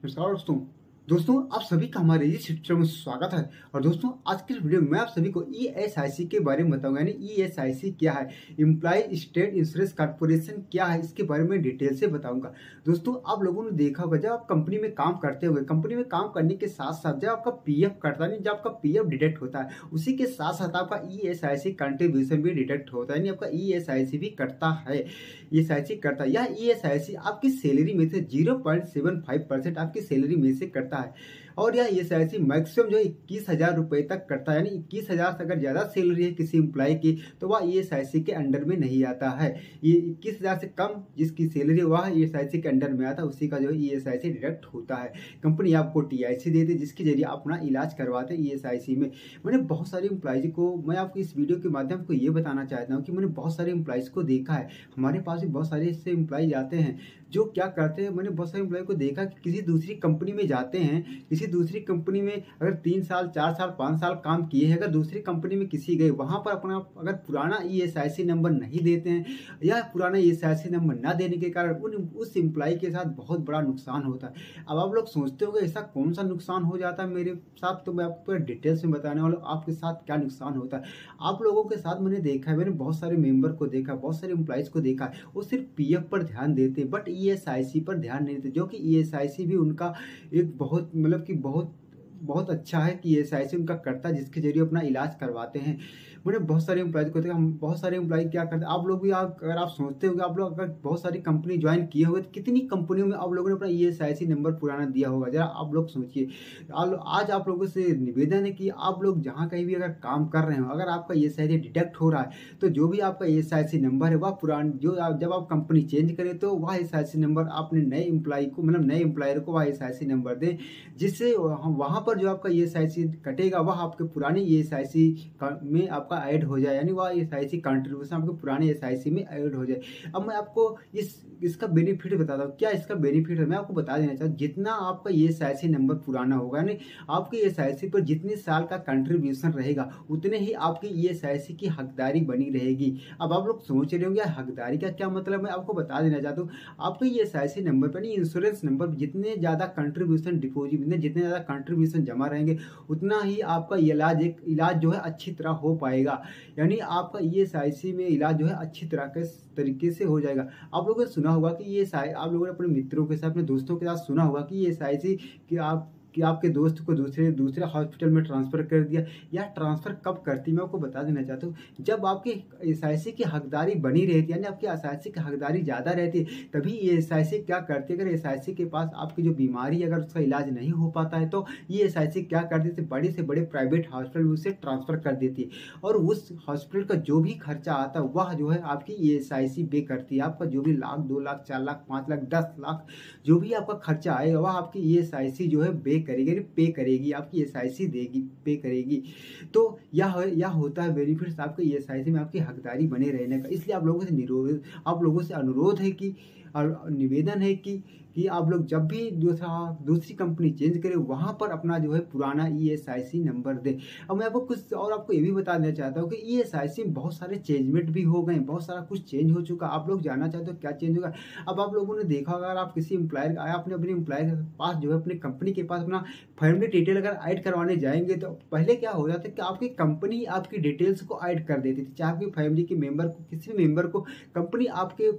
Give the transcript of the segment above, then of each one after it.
नमस्कार दोस्तों। आप सभी का हमारे इस शिक्षण में स्वागत है। और दोस्तों, आज के वीडियो में मैं आप सभी को ईएसआईसी के बारे में बताऊंगा। यानी ईएसआईसी क्या है, एम्प्लॉय स्टेट इंश्योरेंस कॉर्पोरेशन क्या है, इसके बारे में डिटेल से बताऊंगा। दोस्तों, आप लोगों ने देखा होगा, जब आप कंपनी में काम करते हुए, कंपनी में काम करने के साथ साथ जब आपका पीएफ कटता है, जब आपका पीएफ डिडक्ट होता है, उसी के साथ साथ आपका ईएसआईसी कंट्रीब्यूशन भी डिडक्ट होता है, यानी आपका ईएसआईसी भी कटता है। ईएसआईसी करता है, यह ईएसआईसी आपकी सैलरी में से 0.75% आपकी सैलरी में से करता है। और यह ईएसआईसी मैक्सिमम जो है 21,000 रुपए तक करता है। यानी 21,000 से अगर ज़्यादा सैलरी है किसी एम्प्लॉय की, तो वह ईएसआईसी के अंडर में नहीं आता है। ये 21,000 से कम जिसकी सैलरी है वह ईएसआईसी के अंडर में आता है, उसी का जो है ईएसआईसी डिडक्ट होता है। कंपनी आपको टीआईसी देती है, जिसके जरिए अपना इलाज करवाते हैं ईएसआईसी में। मैंने बहुत सारे एम्प्लॉयज को, मैं आपको इस वीडियो के माध्यम से ये बताना चाहता हूँ कि मैंने बहुत सारे एम्प्लॉयज को देखा है। हमारे पास भी बहुत सारे ऐसे एम्प्लॉयज आते हैं जो क्या करते हैं, मैंने बहुत सारे एम्प्लॉय को देखा कि किसी दूसरी कंपनी में जाते हैं, किसी दूसरी कंपनी में अगर 3 साल 4 साल 5 साल काम किए हैं, अगर दूसरी कंपनी में किसी गए, वहां पर अपना अगर पुराना ईएसआईसी नंबर नहीं देते हैं या पुराना ईएसआईसी नंबर ना देने के कारण उस एम्प्लॉय के साथ बहुत बड़ा नुकसान होता है। अब आप लोग सोचते हो ऐसा कौन सा नुकसान हो जाता है मेरे साथ, तो मैं आपको पूरा डिटेल्स में बताने वाला हूँ आपके साथ क्या नुकसान होता है। आप लोगों के साथ मैंने देखा है, मैंने बहुत सारे मेंबर को देखा, बहुत सारे एम्प्लॉयज को देखा है, वो सिर्फ पीएफ पर ध्यान देते हैं बट ईएसआईसी पर ध्यान नहीं देते। जो कि ईएसआईसी भी उनका एक बहुत मतलब कि बहुत बहुत अच्छा है कि ईएसआईसी उनका करता है, जिसके जरिए अपना इलाज करवाते हैं। मैंने बहुत सारे एम्प्लॉयज को देखा, हम बहुत सारे एम्प्लॉय क्या करते हैं, आप लोग भी, अगर आप सोचते हो कि आप लोग अगर बहुत सारी कंपनी ज्वाइन किए होंगे तो कितनी कंपनियों में आप लोगों ने अपना ईएसआईसी नंबर पुराना दिया होगा, जरा आप लोग सोचिए। आज आप लोगों से निवेदन है कि आप लोग जहाँ कहीं भी अगर काम कर रहे हो, अगर आपका ईएसआईसी डिडक्ट हो रहा है, तो जो भी आपका ईएसआईसी नंबर है वह पुराना, जब आप कंपनी चेंज करें तो वह ईएसआईसी नंबर अपने नए एम्प्लॉय को, मतलब नए एम्प्लॉयर को वह ईएसआईसी नंबर दें, जिससे वहाँ पर जो आपका ईएसआईसी कटेगा वह आपके पुराने ईएसआईसी में आपका ऐड हो जाए, यानी वह ईएसआईसी कंट्रीब्यूशन आपके पुराने ईएसआईसी में ऐड हो जाए। अब मैं आपको इसका बेनिफिट बताता हूँ। क्या इसका बेनिफिट है, मैं आपको बता देना चाहता हूँ। जितना आपका ईएसआईसी नंबर पुराना होगा, यानी आपके ईएसआईसी पर जितने साल का कंट्रीब्यूशन रहेगा, उतने ही आपकी ईएसआईसी की हकदारी बनी रहेगी। अब आप लोग सोच रहे होंगे हकदारी का क्या मतलब, मैं आपको बता देना चाहता हूँ। आपके ईएसआईसी नंबर पर, इंश्योरेंस नंबर पर जितने ज़्यादा कंट्रीब्यूशन डिपोजिट, जितने ज़्यादा कंट्रीब्यूशन जमा रहेंगे, उतना ही आपका इलाज जो है अच्छी तरह हो पाएगा। यानी आपका ईएसआईसी में इलाज जो है अच्छी तरह के तरीके से हो जाएगा। आप लोगों ने सुना होगा कि आप लोगों ने अपने मित्रों के साथ, अपने दोस्तों के साथ सुना होगा कि ईएसआईसी कि आपके दोस्त को दूसरे हॉस्पिटल में ट्रांसफ़र कर दिया। या ट्रांसफ़र कब करती, मैं आपको बता देना चाहता हूँ, जब आपकी ईएसआईसी की हकदारी बनी रहती है, यानी आपकी ईएसआईसी की हकदारी ज़्यादा रहती है, तभी ईएसआईसी क्या करती है। अगर ईएसआईसी के पास आपकी जो बीमारी है, अगर उसका इलाज नहीं हो पाता है, तो ईएसआईसी क्या कर देती है, बड़े से बड़े प्राइवेट हॉस्पिटल में उसे ट्रांसफ़र कर देती है। और उस हॉस्पिटल का जो भी खर्चा आता है वह जो है आपकी ईएसआईसी पे करती है। आपका जो भी 1,00,000 2,00,000 4,00,000 5,00,000 10,00,000 जो भी आपका खर्चा आएगा, वह आपकी ईएसआईसी जो है पे करेगी, आपकी ईएसआईसी देगी, पे करेगी। तो यह होता है बेनिफिट्स आपके ईएसआईसी में आपकी हकदारी बने रहने का। इसलिए आप लोगों से अनुरोध है कि, और निवेदन है कि आप लोग जब भी दूसरी कंपनी चेंज करें, वहाँ पर अपना जो है पुराना ईएसआईसी नंबर दें। अब मैं आपको कुछ और आपको ये भी बता देना चाहता हूँ कि ईएसआईसी में बहुत सारे चेंजमेंट भी हो गए, बहुत सारा कुछ चेंज हो चुका। आप लोग जानना चाहते हो क्या चेंज होगा। अब आप लोगों ने देखा होगा, अगर आप किसी एम्प्लॉयर आपने अपने एम्प्लॉयर के पास जो है, अपनी कंपनी के पास अपना फैमिली डिटेल अगर ऐड करवाने जाएंगे, तो पहले क्या हो जाता है कि आपकी कंपनी आपकी डिटेल्स को ऐड कर देती थी। चाहे आपकी फैमिली के मेंबर को, किसी भी मेंबर को कंपनी आपके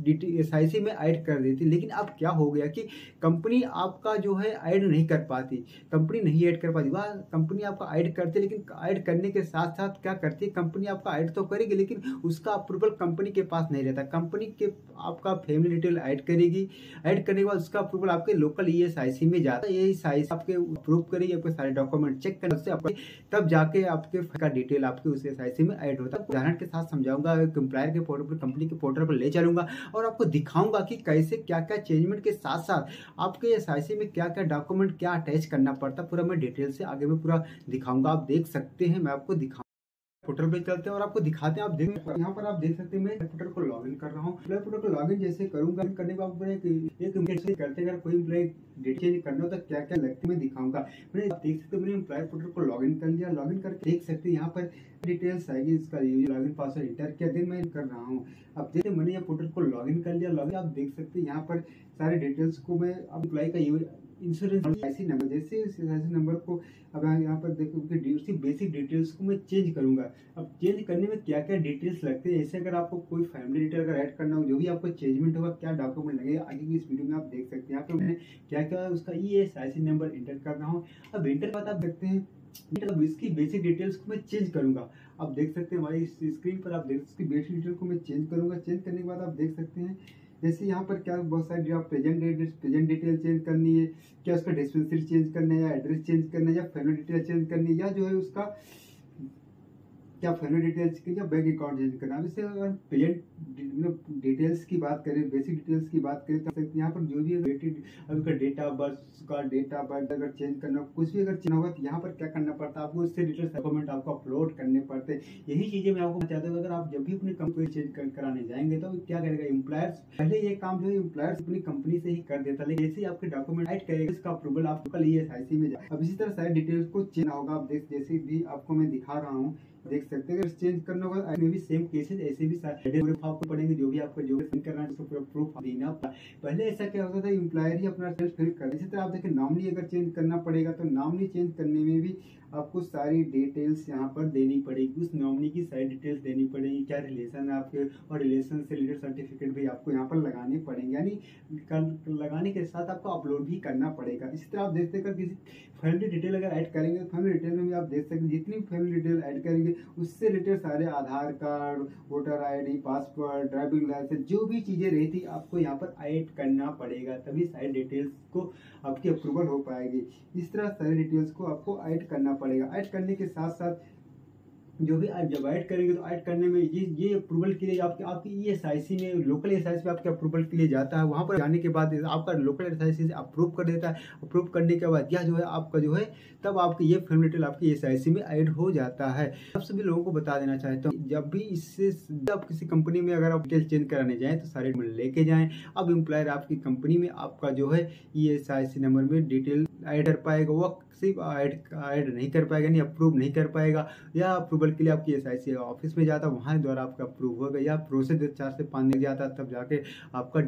ईएसआईसी में ऐड कर देती। लेकिन अब क्या हो गया कि कंपनी आपका जो है ऐड नहीं कर पाती, कंपनी नहीं ऐड कर पाती। वह कंपनी आपका ऐड करती, लेकिन ऐड करने के साथ साथ क्या करती है, कंपनी आपका ऐड तो करेगी, लेकिन उसका अप्रूवल कंपनी के पास नहीं रहता। कंपनी के आपका फैमिली डिटेल ऐड करेगी, ऐड करने के बाद उसका अप्रूवल आपके लोकल ईएसआईसी में जाता है। ईएसआईसी आपके अप्रूव करेगी, आपके सारे डॉक्यूमेंट चेक करने से आपके, तब जाके आपके का डिटेल आपके उस ईएसआईसी में ऐड होता है। उदाहरण के साथ समझाऊंगा, एम्प्लॉयर के पोर्टल पर, कंपनी के पोर्टल पर ले चलूंगा और आपको दिखाऊंगा कि कैसे क्या क्या चेंजमेंट के साथ साथ आपके एसआईसी में क्या क्या डॉक्यूमेंट क्या अटैच करना पड़ता, पूरा मैं डिटेल से आगे में पूरा दिखाऊंगा। आप देख सकते हैं, मैं आपको दिखाऊंगा। पोर्टल पे चलते हैं और आपको दिखाते हैं। आप देख, यहाँ पर आप देख सकते हैं, मैं पोर्टल को लॉगिन कर रहा हूँ। पोर्टल को लॉगिन जैसे करूंगा, करने के बाद एक करते अगर कोई डेट चेंज करना हो तो क्या क्या लगता है मैं दिखाऊंगा। मैंने आप देख सकते हैं, मैंने एम्प्लॉय पोर्टल को लॉगिन कर लिया। लॉगिन करके देख सकते हैं यहाँ पर डिटेल्स आएगी, इसका लॉगिन पासवर्ड इंटर किया, देन मैं कर रहा हूँ। अब देखिए मैंने ये पोर्टल को लॉगिन कर लिया। लॉगिन आप देख सकते हैं यहाँ पर सारे डिटेल्स को मैं एम्प्लॉय का इंश्योरेंस ऐसी नंबर, जैसे इस ऐसे नंबर को अब यहाँ पर देखो कि उसकी बेसिक डिटेल्स को मैं चेंज करूंगा। अब चेंज करने में क्या क्या डिटेल्स लगते हैं, ऐसे अगर आपको कोई फैमिली डिटेल अगर ऐड करना हो, जो भी आपको चेंजमेंट होगा, क्या डॉक्यूमेंट लगेगा, आगे की इस वीडियो में आप देख सकते हैं। यहाँ पे मैंने क्या क्या उसका ESIC नंबर इंटर कर रहा हूँ। अब इंटर बाद आप देखते हैं अब इसकी बेसिक डिटेल्स को मैं चेंज करूंगा। आप देख सकते हैं हमारी स्क्रीन पर, आप देख इसकी बेसिक डिटेल को मैं चेंज करूंगा। चेंज करने के बाद आप देख सकते हैं जैसे यहाँ पर क्या बहुत सारी आप प्रेजेंट डिटेल चेंज करनी है, क्या उसका डिस्पेंसरी चेंज करना है, या एड्रेस चेंज करना है, या फैमिली डिटेल चेंज करनी है, या जो है उसका क्या फैमिली डिटेल्स की, या बैंक अकाउंट चेंज करना है। इससे अगर प्रेजेंट डिटेल्स की बात करें, बेसिक डिटेल्स की बात करें, तो यहाँ पर जो भी अगर डेट ऑफ बर्थ अगर चेंज करना, कुछ भी अगर चेंज होगा तो यहाँ पर क्या करना पड़ता है आपको, इससे डिटेल्स डॉक्यूमेंट आपको अपलोड करने पड़ते हैं। यही चीजें मैं आपको चाहता हूँ। अगर आप जब भी अपनी कंपनी चेंज कराने जाएंगे तो क्या करेगा एम्प्लॉयर्स, पहले ये काम जो है एम्प्लॉयर्स अपनी कंपनी से ही कर देता, लेकिन जैसे ही आपके डॉक्यूमेंट ऐड करेगा इसका अप्रूवल आपको ESIC में जाए। अब इसी तरह सारी डिटेल्स को चेंज होगा। आप देख जैसे भी आपको मैं दिखा रहा हूँ, देख सकते हैं। अगर चेंज करना होगा में भी सेम केसेस ऐसे भी सारे प्रूफ आपको पड़ेंगे, जो भी आपको जो भी करना है उसको पूरा प्रूफ देना। पहले ऐसा क्या होता था, एम्प्लॉयर ही अपना सेल्फ फिल कर। इसी तरह आप देखिए नॉमिनी अगर चेंज करना पड़ेगा तो नॉमिनी चेंज करने में भी आपको सारी डिटेल्स यहाँ पर देनी पड़ेगी। उस नॉमिनी की सारी डिटेल्स देनी पड़ेगी, क्या रिलेशन है आपके, और रिलेशन से रिलेटेड सर्टिफिकेट भी आपको यहाँ पर लगाने पड़ेंगे, यानी लगाने के साथ आपको अपलोड भी करना पड़ेगा। इसी तरह आप देखते हैं किसी फैमिली डिटेल अगर ऐड करेंगे तो फैमिली डिटेल में भी आप देख सकते हैं जितनी फैमिली डिटेल ऐड करेंगे उससे रिलेटेड सारे Aadhaar card, voter ID, passport, driving licence, जो भी चीजें रहती आपको यहाँ पर ऐड करना पड़ेगा, तभी सारी डिटेल्स को आपकी अप्रूवल हो पाएगी। इस तरह सारी डिटेल्स को आपको ऐड करना पड़ेगा। ऐड करने के साथ साथ जो भी आप जब ऐड करेंगे तो ऐड करने में ये अप्रूवल के लिए आपकी ESIC में, लोकल ESIC में आपके अप्रूवल के लिए जाता है। वहाँ पर जाने के बाद आपका लोकल ESIC से अप्रूव कर देता है। अप्रूव करने के बाद यह जो है आपका जो है तब आपकी ये फैमिली डिटेल आपकी ESIC में ऐड हो जाता है। अब सभी लोगों को बता देना चाहता हूँ, जब भी इससे जब किसी कंपनी में अगर आप डिटेल चेंज कराने जाएँ तो सारे लेके जाएँ। अब एम्प्लॉयर आपकी कंपनी में आपका जो है ESIC नंबर में डिटेल ऐड कर पाएगा, वो सिर्फ ऐड नहीं कर पाएगा, नहीं अप्रूव नहीं कर पाएगा। या अप्रूवल के लिए आपकी ESIC ऑफिस में जाता, वहाँ द्वारा आपका अप्रूव होगा, या प्रोसेस 4 से 5 दिन जाता, तब जाके आपका